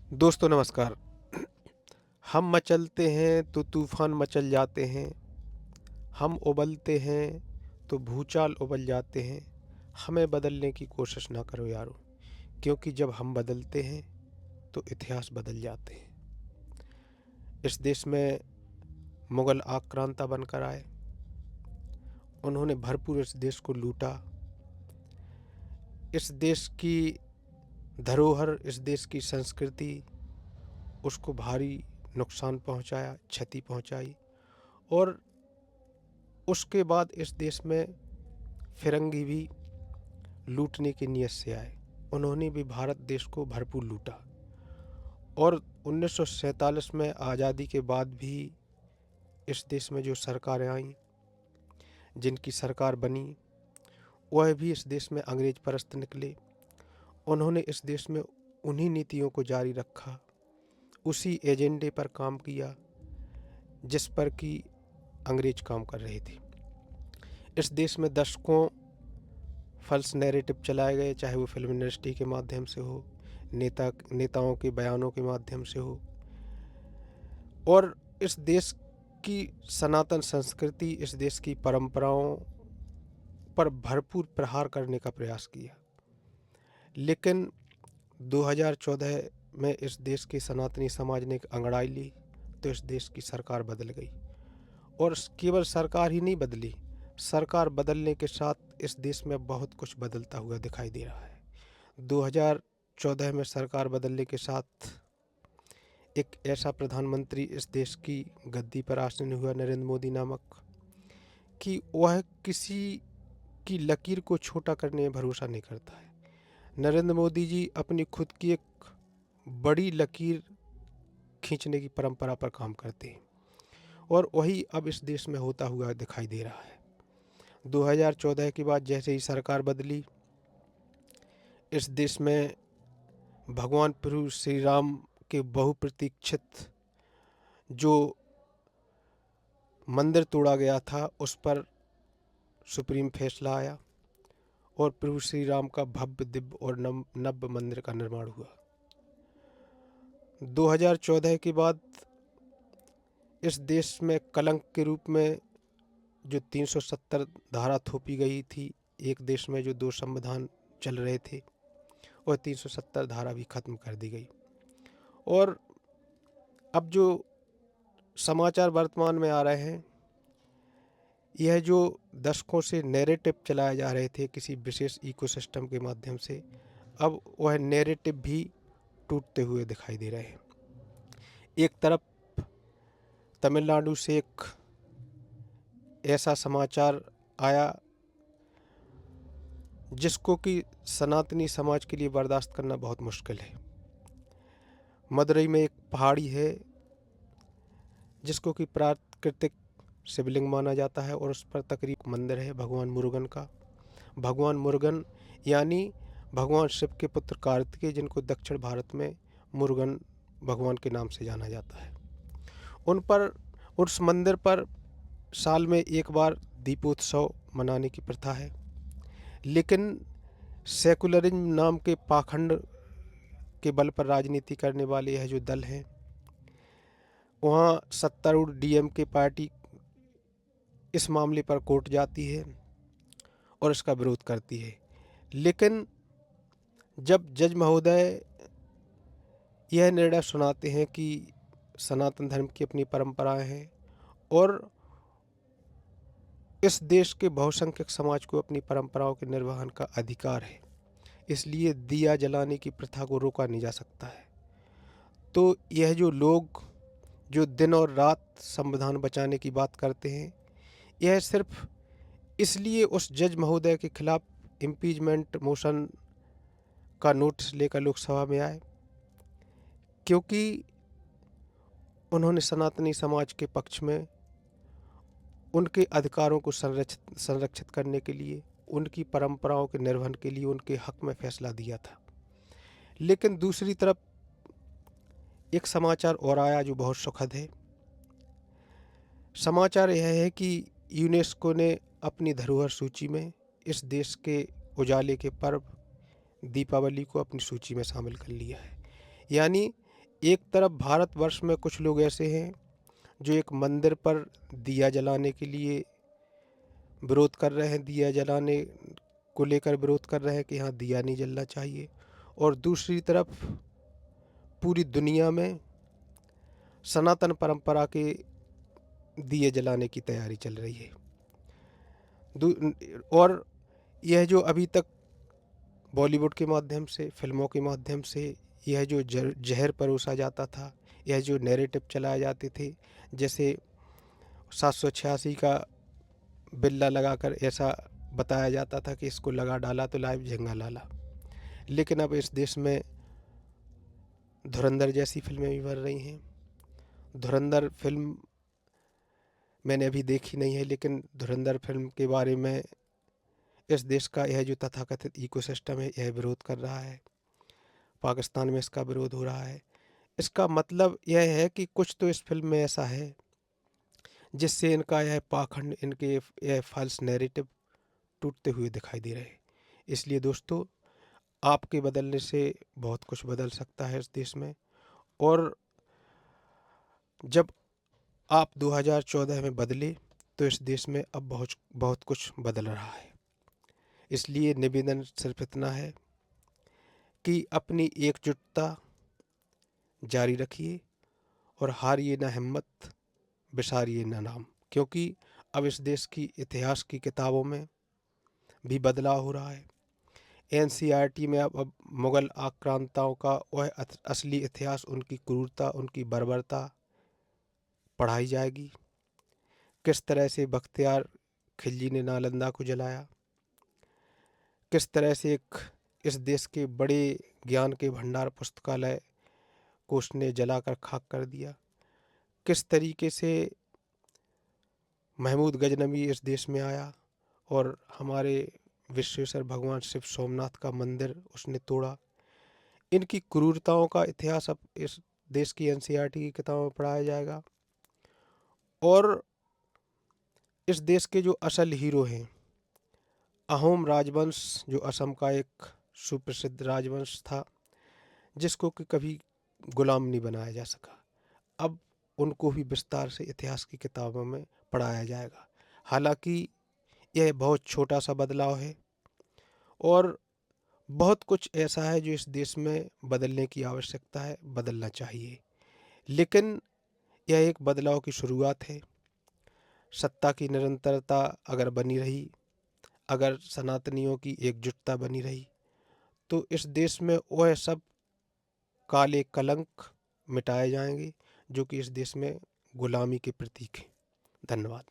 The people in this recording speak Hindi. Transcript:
दोस्तों नमस्कार। हम मचलते हैं तो तूफान मचल जाते हैं, हम उबलते हैं तो भूचाल उबल जाते हैं। हमें बदलने की कोशिश ना करो यारो, क्योंकि जब हम बदलते हैं तो इतिहास बदल जाते हैं। इस देश में मुगल आक्रांता बनकर आए, उन्होंने भरपूर इस देश को लूटा। इस देश की धरोहर, इस देश की संस्कृति, उसको भारी नुकसान पहुंचाया, क्षति पहुंचाई। और उसके बाद इस देश में फिरंगी भी लूटने की नीयत से आए। उन्होंने भी भारत देश को भरपूर लूटा। और 1947 में आज़ादी के बाद भी इस देश में जो सरकारें आईं, जिनकी सरकार बनी, वह भी इस देश में अंग्रेज परस्त निकले। उन्होंने इस देश में उन्हीं नीतियों को जारी रखा, उसी एजेंडे पर काम किया जिस पर कि अंग्रेज काम कर रहे थे। इस देश में दशकों फॉल्स नैरेटिव चलाए गए, चाहे वो फिल्म इंडस्ट्री के माध्यम से हो, नेताओं के बयानों के माध्यम से हो। और इस देश की सनातन संस्कृति, इस देश की परंपराओं पर भरपूर प्रहार करने का प्रयास किया। लेकिन 2014 में इस देश के सनातनी समाज ने एक अंगड़ाई ली, तो इस देश की सरकार बदल गई। और केवल सरकार ही नहीं बदली, सरकार बदलने के साथ इस देश में बहुत कुछ बदलता हुआ दिखाई दे रहा है। 2014 में सरकार बदलने के साथ एक ऐसा प्रधानमंत्री इस देश की गद्दी पर आसीन हुआ, नरेंद्र मोदी नामक, कि वह किसी की लकीर को छोटा करने में भरोसा नहीं करता है। नरेंद्र मोदी जी अपनी खुद की एक बड़ी लकीर खींचने की परंपरा पर काम करते हैं, और वही अब इस देश में होता हुआ दिखाई दे रहा है। 2014 के बाद जैसे ही सरकार बदली, इस देश में भगवान प्रभु श्री राम के बहुप्रतीक्षित जो मंदिर तोड़ा गया था, उस पर सुप्रीम फैसला आया और प्रभु श्री राम का भव्य दिव्य और नव्य मंदिर का निर्माण हुआ। 2014 के बाद इस देश में कलंक के रूप में जो 370 धारा थोपी गई थी, एक देश में जो दो संविधान चल रहे थे, वह 370 धारा भी खत्म कर दी गई। और अब जो समाचार वर्तमान में आ रहे हैं, यह जो दशकों से नैरेटिव चलाए जा रहे थे किसी विशेष इकोसिस्टम के माध्यम से, अब वह नैरेटिव भी टूटते हुए दिखाई दे रहे हैं। एक तरफ तमिलनाडु से एक ऐसा समाचार आया जिसको कि सनातनी समाज के लिए बर्दाश्त करना बहुत मुश्किल है। मदुरई में एक पहाड़ी है जिसको कि प्राकृतिक शिवलिंग माना जाता है, और उस पर तकरीब मंदिर है भगवान मुरुगन का। भगवान मुरुगन यानी भगवान शिव के पुत्र कार्तिकेय, जिनको दक्षिण भारत में मुरुगन भगवान के नाम से जाना जाता है। उन पर, उस मंदिर पर साल में एक बार दीपोत्सव मनाने की प्रथा है। लेकिन सेकुलरिज्म नाम के पाखंड के बल पर राजनीति करने वाले यह जो दल हैं, वहाँ सत्तारूढ़ डीएमके पार्टी इस मामले पर कोर्ट जाती है और इसका विरोध करती है। लेकिन जब जज महोदय यह निर्णय सुनाते हैं कि सनातन धर्म की अपनी परंपराएं हैं और इस देश के बहुसंख्यक समाज को अपनी परंपराओं के निर्वहन का अधिकार है, इसलिए दिया जलाने की प्रथा को रोका नहीं जा सकता है, तो यह जो लोग जो दिन और रात संविधान बचाने की बात करते हैं, यह सिर्फ इसलिए उस जज महोदय के खिलाफ इम्पीचमेंट मोशन का नोटिस लेकर लोकसभा में आए, क्योंकि उन्होंने सनातनी समाज के पक्ष में उनके अधिकारों को संरक्षित करने के लिए, उनकी परंपराओं के निर्वहन के लिए उनके हक में फैसला दिया था। लेकिन दूसरी तरफ एक समाचार और आया जो बहुत सुखद है। समाचार यह है कि यूनेस्को ने अपनी धरोहर सूची में इस देश के उजाले के पर्व दीपावली को अपनी सूची में शामिल कर लिया है। यानी एक तरफ भारतवर्ष में कुछ लोग ऐसे हैं जो एक मंदिर पर दिया जलाने के लिए विरोध कर रहे हैं, दिया जलाने को लेकर विरोध कर रहे हैं कि यहाँ दिया नहीं जलना चाहिए, और दूसरी तरफ पूरी दुनिया में सनातन परंपरा के दिए जलाने की तैयारी चल रही है। और यह जो अभी तक बॉलीवुड के माध्यम से, फिल्मों के माध्यम से यह जो जहर परोसा जाता था, यह जो नैरेटिव चलाए जाते थे, जैसे 786 का बिल्ला लगाकर ऐसा बताया जाता था कि इसको लगा डाला तो लाइव झिंगा लाला, लेकिन अब इस देश में धुरंधर जैसी फिल्में भी बन रही हैं। धुरंधर फिल्म मैंने अभी देखी नहीं है, लेकिन धुरंधर फिल्म के बारे में इस देश का यह जो तथाकथित इकोसिस्टम है यह विरोध कर रहा है। पाकिस्तान में इसका विरोध हो रहा है। इसका मतलब यह है कि कुछ तो इस फिल्म में ऐसा है जिससे इनका यह पाखंड, इनके यह फॉल्स नैरेटिव टूटते हुए दिखाई दे रहे हैं। इसलिए दोस्तों, आपके बदलने से बहुत कुछ बदल सकता है इस देश में। और जब आप 2014 में बदले तो इस देश में अब बहुत बहुत कुछ बदल रहा है। इसलिए निवेदन सिर्फ इतना है कि अपनी एकजुटता जारी रखिए और हारिए ना हिम्मत, बिसारिए ना नाम, क्योंकि अब इस देश की इतिहास की किताबों में भी बदलाव हो रहा है। एनसीईआरटी में अब मुग़ल आक्रांताओं का वह असली इतिहास, उनकी क्रूरता, उनकी बर्बरता पढ़ाई जाएगी। किस तरह से बख्तियार खिलजी ने नालंदा को जलाया, किस तरह से इस देश के बड़े ज्ञान के भंडार पुस्तकालय को उसने जलाकर खाक कर दिया, किस तरीके से महमूद गजनवी इस देश में आया और हमारे विश्वेश्वर भगवान शिव सोमनाथ का मंदिर उसने तोड़ा। इनकी क्रूरताओं का इतिहास अब इस देश की एनसीईआरटी की किताबों में पढ़ाया जाएगा। और इस देश के जो असल हीरो हैं, अहोम राजवंश, जो असम का एक सुप्रसिद्ध राजवंश था जिसको कि कभी गुलाम नहीं बनाया जा सका, अब उनको भी विस्तार से इतिहास की किताबों में पढ़ाया जाएगा। हालांकि यह बहुत छोटा सा बदलाव है और बहुत कुछ ऐसा है जो इस देश में बदलने की आवश्यकता है, बदलना चाहिए, लेकिन यह एक बदलाव की शुरुआत है। सत्ता की निरंतरता अगर बनी रही, अगर सनातनियों की एकजुटता बनी रही, तो इस देश में वह सब काले कलंक मिटाए जाएंगे जो कि इस देश में गुलामी के प्रतीक हैं। धन्यवाद।